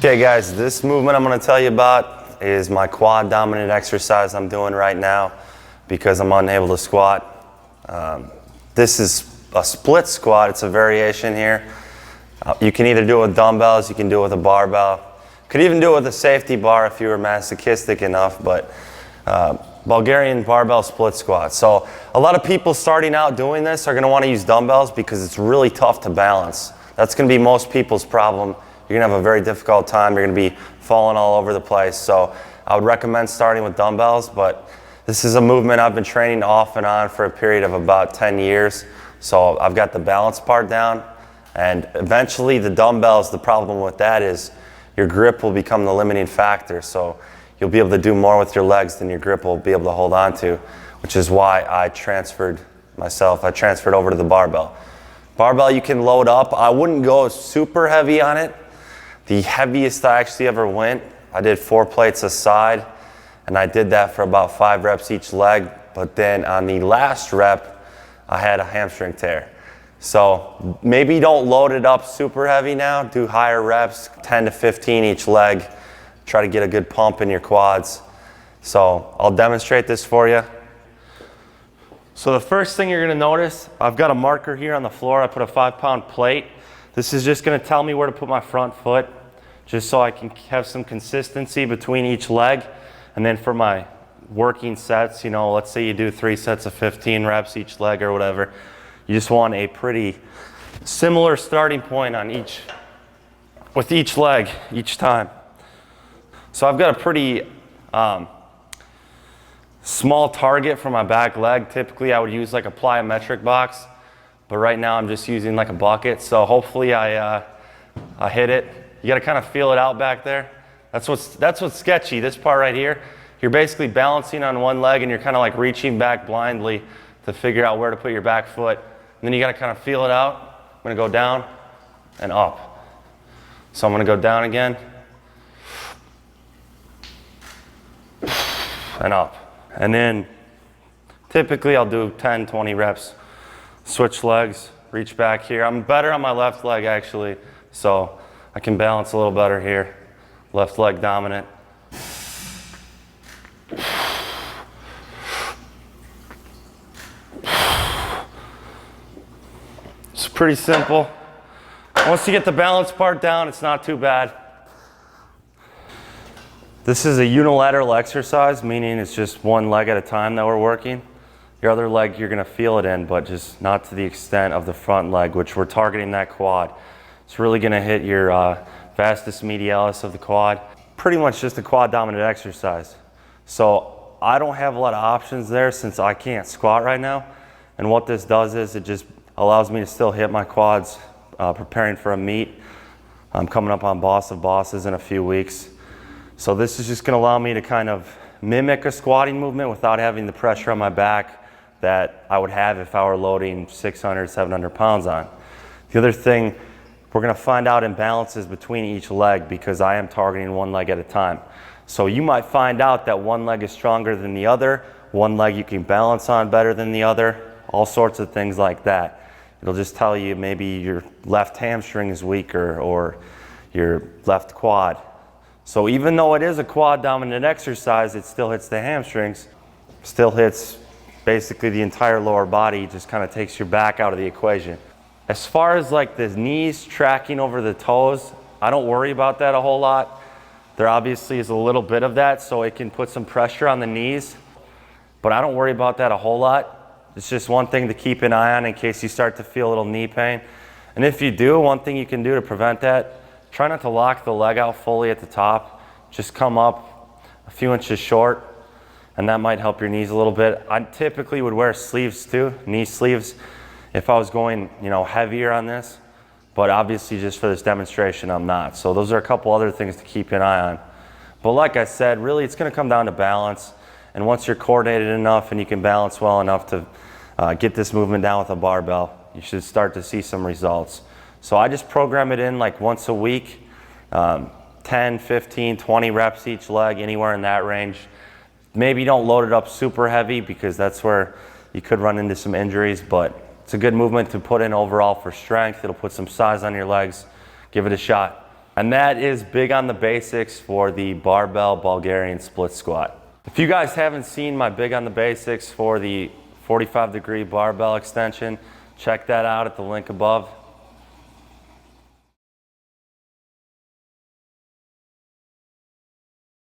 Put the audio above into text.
Okay guys, this movement I'm going to tell you about is my quad dominant exercise I'm doing right now because I'm unable to squat. This is a split squat. It's a variation here. You can either do it with dumbbells, you can do it with a barbell. Could even do it with a safety bar if you were masochistic enough, but Bulgarian barbell split squat. So a lot of people starting out doing this are going to want to use dumbbells because it's really tough to balance. That's going to be most people's problem. You're going to have a very difficult time. You're going to be falling all over the place. So I would recommend starting with dumbbells, but this is a movement I've been training off and on for a period of about 10 years. So I've got the balance part down, and eventually the dumbbells, the problem with that is your grip will become the limiting factor. So you'll be able to do more with your legs than your grip will be able to hold on to, which is why I transferred over to the barbell. Barbell you can load up. I wouldn't go super heavy on it. The heaviest I actually ever went, I did 4 plates a side, and I did that for about 5 reps each leg, but then on the last rep, I had a hamstring tear. So maybe don't load it up super heavy now, do higher reps, 10 to 15 each leg, try to get a good pump in your quads. So I'll demonstrate this for you. So the first thing you're gonna notice, I've got a marker here on the floor. I put a 5-pound plate. This is just going to tell me where to put my front foot, just so I can have some consistency between each leg. And then for my working sets, you know, let's say you do 3 sets of 15 reps each leg or whatever, you just want a pretty similar starting point on with each leg each time. So I've got a pretty small target for my back leg. Typically I would use like a plyometric box, but right now I'm just using like a bucket, so hopefully I hit it. You gotta kind of feel it out back there. That's what's sketchy, this part right here. You're basically balancing on one leg and you're kind of like reaching back blindly to figure out where to put your back foot. And then you gotta kind of feel it out. I'm gonna go down and up. So I'm gonna go down again and up. And then typically I'll do 10, 20 reps. Switch legs, reach back here. I'm better on my left leg actually, so I can balance a little better here. Left leg dominant. It's pretty simple. Once you get the balance part down, it's not too bad. This is a unilateral exercise, meaning it's just one leg at a time that we're working. Your other leg you're gonna feel it in, but just not to the extent of the front leg, which we're targeting that quad. It's really gonna hit your vastus medialis of the quad. Pretty much just a quad dominant exercise. So I don't have a lot of options there since I can't squat right now. And what this does is it just allows me to still hit my quads, preparing for a meet. I'm coming up on Boss of Bosses in a few weeks. So this is just gonna allow me to kind of mimic a squatting movement without having the pressure on my back that I would have if I were loading 600, 700 pounds on. The other thing, we're gonna find out imbalances between each leg because I am targeting one leg at a time. So you might find out that one leg is stronger than the other, one leg you can balance on better than the other, all sorts of things like that. It'll just tell you maybe your left hamstring is weaker or your left quad. So even though it is a quad dominant exercise, it still hits the hamstrings, still hits basically the entire lower body, just kind of takes your back out of the equation. As far as like the knees tracking over the toes, I don't worry about that a whole lot. There obviously is a little bit of that, so it can put some pressure on the knees, but I don't worry about that a whole lot. It's just one thing to keep an eye on in case you start to feel a little knee pain. And if you do, one thing you can do to prevent that, try not to lock the leg out fully at the top. Just come up a few inches short, and that might help your knees a little bit. I typically would wear sleeves too, knee sleeves, if I was going, you know, heavier on this. But obviously just for this demonstration, I'm not. So those are a couple other things to keep an eye on. But like I said, really it's gonna come down to balance. And once you're coordinated enough and you can balance well enough to get this movement down with a barbell, you should start to see some results. So I just program it in like once a week, 10, 15, 20 reps each leg, anywhere in that range. Maybe don't load it up super heavy because that's where you could run into some injuries, but it's a good movement to put in overall for strength. It'll put some size on your legs. Give it a shot. And that is big on the basics for the barbell Bulgarian split squat. If you guys haven't seen my big on the basics for the 45-degree barbell extension, check that out at the link above.